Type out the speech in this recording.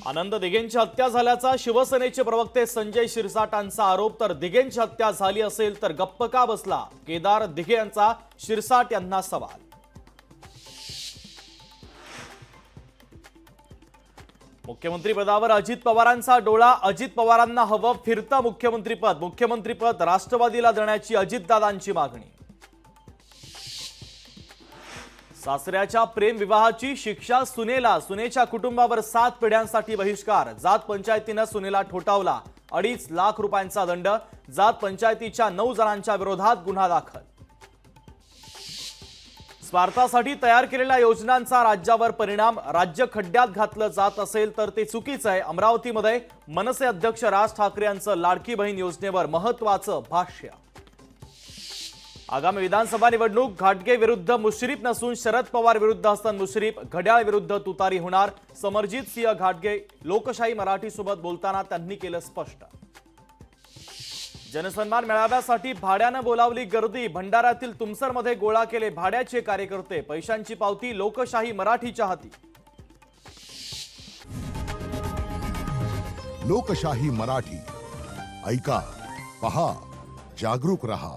आनंद दिघेंची हत्या झाल्याचा शिवसेनेचे प्रवक्ते संजय शिरसाटांचा आरोप। तर दिघेंची हत्या झाली असेल तर गप्प का बसला, केदार दिघे यांचा शिरसाट यांना सवाल। मुख्यमंत्री पदावर अजित पवारांचा डोळा, अजित पवारांना हवं फिरतं मुख्यमंत्रीपद। मुख्यमंत्रीपद राष्ट्रवादीला देण्याची अजितदादांची मागणी। सासऱ्याच्या प्रेम विवाहाची शिक्षा सुनेला, सुनेच्या कुटुंबावर 7 पिढ्यांसाठी बहिष्कार। जात पंचायतीनं सुनेला ठोठावला, 2.5 लाख रुपयांचा दंड। जात पंचायतीच्या 9 जणांच्या विरोधात गुन्हा दाखल। स्वार्थासाठी तयार केलेल्या योजनांचा राज्यावर परिणाम, राज्य खड्ड्यात घातलं जात असेल तर ते चुकीचं आहे। अमरावतीमध्ये मनसे अध्यक्ष राज ठाकरे यांचं लाडकी बहीण योजनेवर महत्त्वाचं भाष्य। आगामी विधानसभा निवडणूक घाटगे विरुद्ध मुश्रीफ नसून शरद पवार विरुद्ध हसन मुश्रीफ, घड्याळ विरुद्ध तुतारी होणार। समरजित सिंह घाटगे लोकशाही मराठी सोबत बोलताना त्यांनी केलं स्पष्ट। जनसन्मान मेळाव्यासाठी भाड्यानं बोलावली गर्दी, भंडाऱ्यातील तुमसरमध्ये गोळा केले भाड्याचे कार्यकर्ते। पैशांची पावती लोकशाही मराठीच्या हाती। लोकशाही मराठी ऐका, पहा, जागरूक रहा।